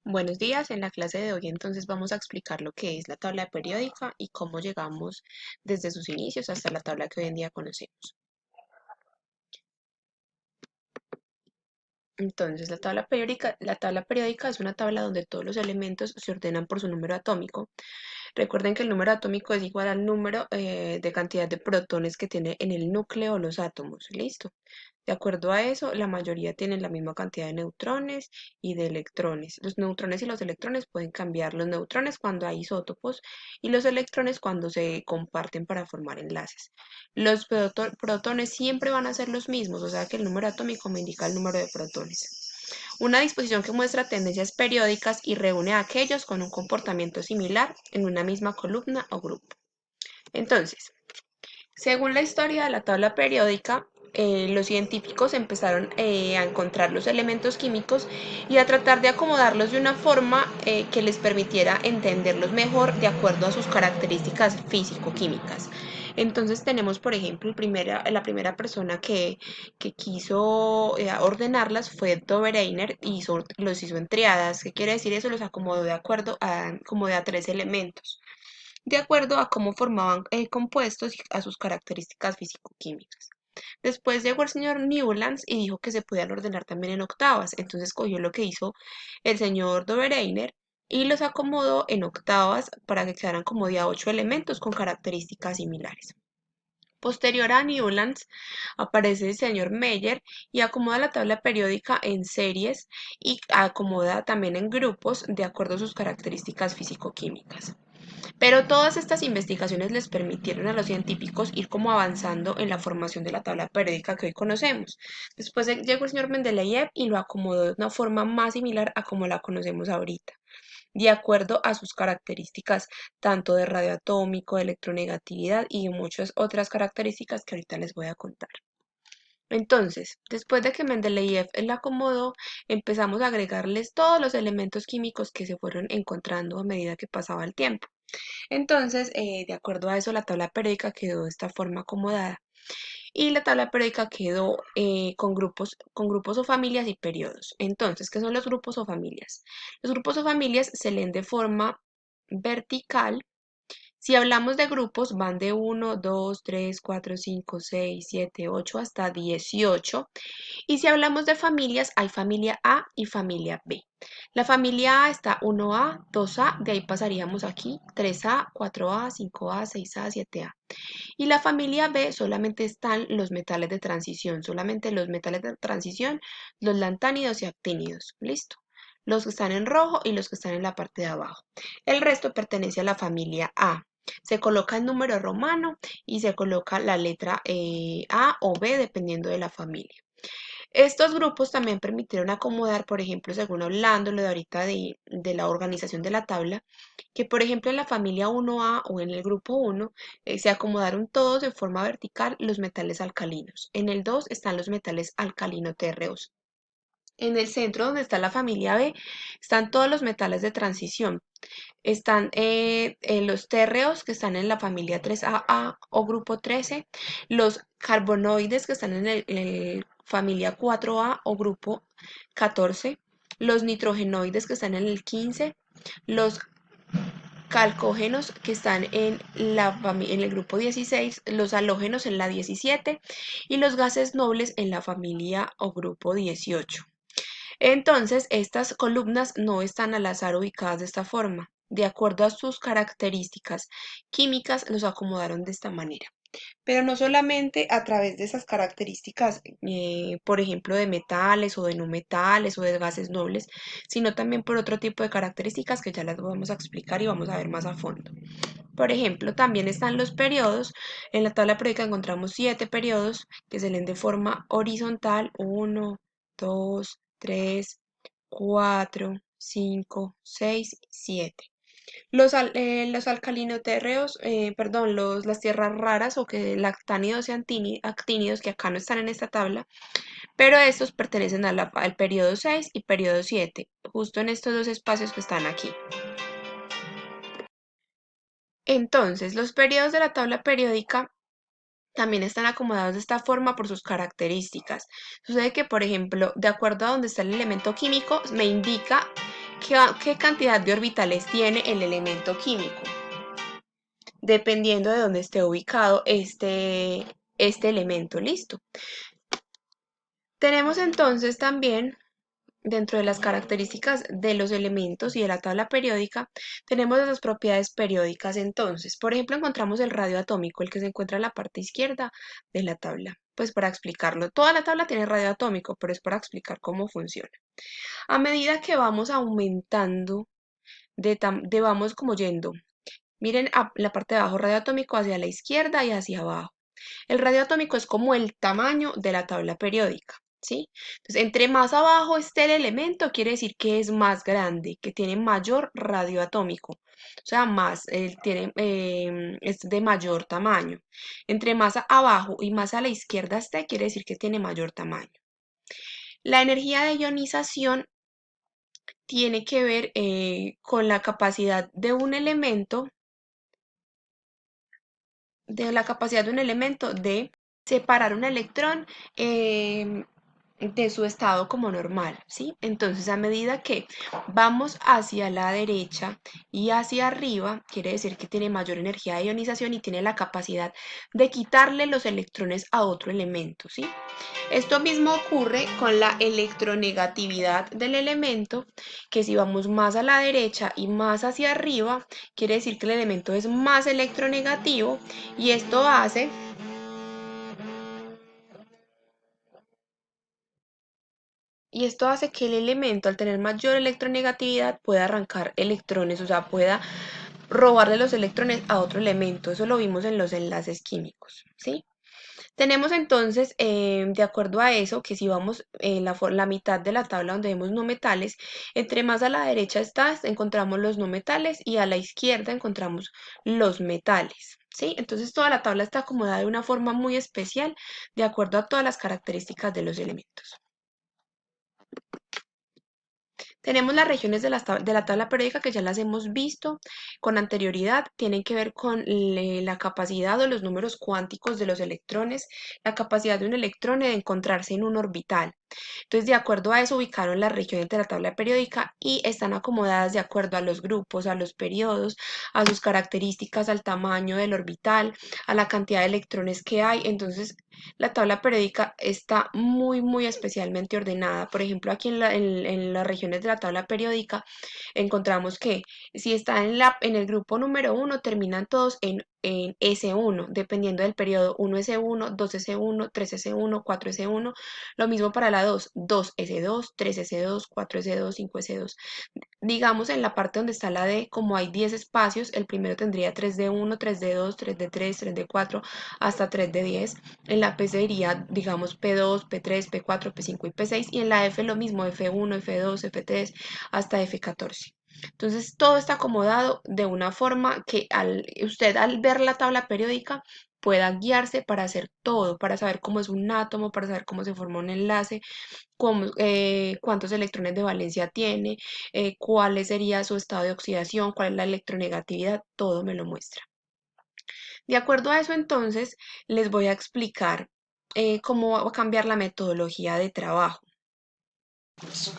Buenos días, en la clase de hoy entonces vamos a explicar lo que es la tabla periódica y cómo llegamos desde sus inicios hasta la tabla que hoy en día conocemos. Entonces, la tabla periódica es una tabla donde todos los elementos se ordenan por su número atómico. Recuerden que el número atómico es igual al número de cantidad de protones que tiene en el núcleo los átomos. ¿Listo? De acuerdo a eso, la mayoría tienen la misma cantidad de neutrones y de electrones. Los neutrones y los electrones pueden cambiar. Los neutrones cuando hay isótopos y los electrones cuando se comparten para formar enlaces. Los protones siempre van a ser los mismos, o sea que el número atómico me indica el número de protones. Una disposición que muestra tendencias periódicas y reúne a aquellos con un comportamiento similar en una misma columna o grupo. Entonces, según la historia de la tabla periódica, los científicos empezaron a encontrar los elementos químicos y a tratar de acomodarlos de una forma que les permitiera entenderlos mejor de acuerdo a sus características físico-químicas. Entonces tenemos, por ejemplo, la primera persona que quiso ordenarlas fue Dobereiner y los hizo en triadas. ¿Qué quiere decir eso? Los acomodó de acuerdo a, como de a tres elementos de acuerdo a cómo formaban compuestos y a sus características físico-químicas. Después llegó el señor Newlands y dijo que se podían ordenar también en octavas. Entonces cogió lo que hizo el señor Dobereiner y los acomodó en octavas para que quedaran como de a 8 elementos con características similares. Posterior a Newlands aparece el señor Meyer y acomoda la tabla periódica en series y acomoda también en grupos de acuerdo a sus características físico-químicas. Pero todas estas investigaciones les permitieron a los científicos ir como avanzando en la formación de la tabla periódica que hoy conocemos. Después llegó el señor Mendeleev y lo acomodó de una forma más similar a como la conocemos ahorita, de acuerdo a sus características tanto de radioatómico, de electronegatividad y de muchas otras características que ahorita les voy a contar. Entonces, después de que Mendeleev la acomodó, empezamos a agregarles todos los elementos químicos que se fueron encontrando a medida que pasaba el tiempo. Entonces, de acuerdo a eso, la tabla periódica quedó de esta forma acomodada. Y la tabla periódica quedó con grupos o familias y periodos. Entonces, ¿qué son los grupos o familias? Los grupos o familias se leen de forma vertical. Si hablamos de grupos, van de 1, 2, 3, 4, 5, 6, 7, 8 hasta 18. Y si hablamos de familias, hay familia A y familia B. La familia A está 1A, 2A, de ahí pasaríamos aquí 3A, 4A, 5A, 6A, 7A. Y la familia B solamente están los metales de transición, solamente los metales de transición, los lantánidos y actínidos. Listo. Los que están en rojo y los que están en la parte de abajo. El resto pertenece a la familia A. Se coloca el número romano y se coloca la letra A o B dependiendo de la familia. Estos grupos también permitieron acomodar, por ejemplo, según hablando lo de ahorita de la organización de la tabla, que por ejemplo en la familia 1A o en el grupo 1 se acomodaron todos de forma vertical los metales alcalinos. En el 2 están los metales alcalino-térreos. En el centro, donde está la familia B, están todos los metales de transición. Están los térreos que están en la familia 3AA o grupo 13, los carbonoides que están en familia 4A o grupo 14, los nitrogenoides que están en el 15, los calcógenos que están en el grupo 16, los halógenos en la 17 y los gases nobles en la familia o grupo 18. Entonces, estas columnas no están al azar ubicadas de esta forma. De acuerdo a sus características químicas, los acomodaron de esta manera. Pero no solamente a través de esas características, por ejemplo, de metales o de no metales o de gases nobles, sino también por otro tipo de características que ya las vamos a explicar y vamos a ver más a fondo. Por ejemplo, también están los periodos. En la tabla periódica encontramos 7 periodos que se leen de forma horizontal. 1, 2, 3, 4, 5, 6, 7. Los alcalinoterreos, perdón, las tierras raras o que lactánidos y actínidos que acá no están en esta tabla, pero estos pertenecen al periodo 6 y periodo 7, justo en estos dos espacios que están aquí. Entonces, los periodos de la tabla periódica también están acomodados de esta forma por sus características. Sucede que, por ejemplo, de acuerdo a donde está el elemento químico, me indica ¿Qué cantidad de orbitales tiene el elemento químico? Dependiendo de dónde esté ubicado este elemento, listo. Tenemos entonces también, dentro de las características de los elementos y de la tabla periódica, tenemos esas propiedades periódicas. Entonces, por ejemplo, encontramos el radio atómico, el que se encuentra en la parte izquierda de la tabla. Pues para explicarlo, toda la tabla tiene radio atómico, pero es para explicar cómo funciona. A medida que vamos aumentando, vamos como yendo, miren a la parte de abajo, radio atómico hacia la izquierda y hacia abajo. El radio atómico es como el tamaño de la tabla periódica, ¿sí? Entonces, entre más abajo esté el elemento, quiere decir que es más grande, que tiene mayor radio atómico. O sea, es de mayor tamaño. Entre más abajo y más a la izquierda esté, quiere decir que tiene mayor tamaño. La energía de ionización tiene que ver con la capacidad de un elemento, de separar un electrón de su estado como normal, ¿sí? Entonces, a medida que vamos hacia la derecha y hacia arriba, quiere decir que tiene mayor energía de ionización y tiene la capacidad de quitarle los electrones a otro elemento, ¿sí? Esto mismo ocurre con la electronegatividad del elemento, que si vamos más a la derecha y más hacia arriba, quiere decir que el elemento es más electronegativo y esto hace que el elemento, al tener mayor electronegatividad, pueda arrancar electrones, o sea, pueda robarle los electrones a otro elemento. Eso lo vimos en los enlaces químicos, ¿sí? Tenemos entonces, de acuerdo a eso, que si vamos en la mitad de la tabla donde vemos no metales, entre más a la derecha encontramos los no metales y a la izquierda encontramos los metales, ¿sí? Entonces toda la tabla está acomodada de una forma muy especial, de acuerdo a todas las características de los elementos. Tenemos las regiones de la tabla periódica que ya las hemos visto con anterioridad. Tienen que ver con la capacidad o los números cuánticos de los electrones, la capacidad de un electrón de encontrarse en un orbital. Entonces, de acuerdo a eso, ubicaron las regiones de la tabla periódica y están acomodadas de acuerdo a los grupos, a los periodos, a sus características, al tamaño del orbital, a la cantidad de electrones que hay. Entonces, la tabla periódica está muy, muy especialmente ordenada. Por ejemplo, aquí en las regiones de la tabla periódica encontramos que si está en el grupo número 1, terminan todos en S1, dependiendo del periodo 1S1, 2S1, 3S1, 4S1. Lo mismo para la 2, 2S2, 3S2, 4S2, 5S2. Digamos, en la parte donde está la D, como hay 10 espacios, el primero tendría 3D1, 3D2, 3D3, 3D4, hasta 3D10. En la P sería, digamos, P2, P3, P4, P5 y P6. Y en la F lo mismo, F1, F2, F3, hasta F14. Entonces, todo está acomodado de una forma que usted al ver la tabla periódica pueda guiarse para hacer todo, para saber cómo es un átomo, para saber cómo se forma un enlace, cuántos electrones de valencia tiene, cuál sería su estado de oxidación, cuál es la electronegatividad, todo me lo muestra. De acuerdo a eso, entonces, les voy a explicar cómo va a cambiar la metodología de trabajo.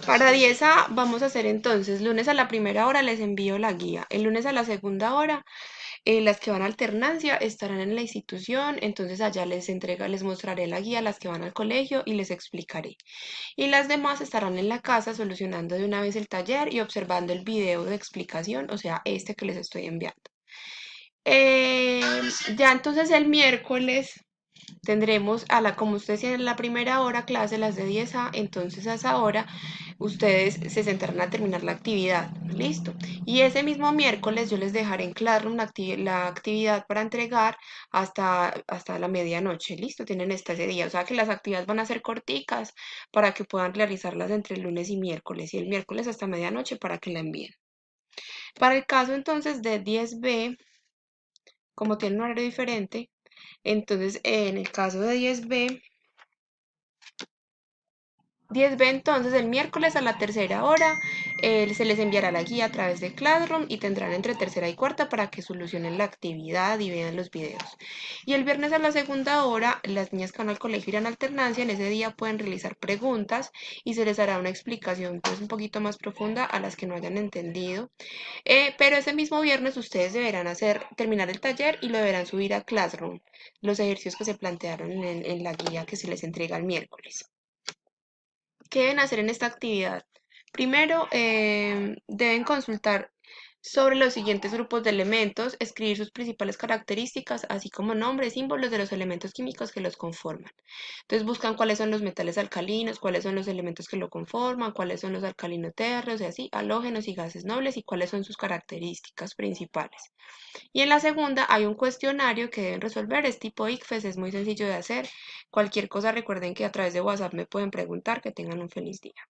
Para 10A vamos a hacer entonces, lunes a la primera hora les envío la guía, el lunes a la segunda hora las que van a alternancia estarán en la institución, entonces allá les mostraré la guía, las que van al colegio y les explicaré. Y las demás estarán en la casa solucionando de una vez el taller y observando el video de explicación, o sea, este que les estoy enviando. Eh, ya entonces el miércoles tendremos como ustedes tienen la primera hora clase, las de 10A, entonces a esa hora ustedes se sentarán a terminar la actividad, listo. Y ese mismo miércoles yo les dejaré en Classroom la actividad para entregar hasta la medianoche, listo, tienen hasta ese día, o sea que las actividades van a ser corticas para que puedan realizarlas entre el lunes y el miércoles hasta medianoche para que la envíen. Para el caso entonces de 10B, como tiene un horario diferente, entonces en el caso de 10B, 10B, entonces el miércoles a la tercera hora se les enviará la guía a través de Classroom y tendrán entre tercera y cuarta para que solucionen la actividad y vean los videos. Y el viernes a la segunda hora, las niñas que van al colegio irán alternancia. En ese día pueden realizar preguntas y se les hará una explicación pues un poquito más profunda a las que no hayan entendido. Pero ese mismo viernes ustedes deberán terminar el taller y lo deberán subir a Classroom, los ejercicios que se plantearon en la guía que se les entrega el miércoles. ¿Qué deben hacer en esta actividad? Primero, deben consultar sobre los siguientes grupos de elementos, escribir sus principales características, así como nombres, símbolos de los elementos químicos que los conforman. Entonces buscan cuáles son los metales alcalinos, cuáles son los elementos que lo conforman, cuáles son los alcalinoterros y así, halógenos y gases nobles y cuáles son sus características principales. Y en la segunda hay un cuestionario que deben resolver, es tipo ICFES, es muy sencillo de hacer. Cualquier cosa recuerden que a través de WhatsApp me pueden preguntar, que tengan un feliz día.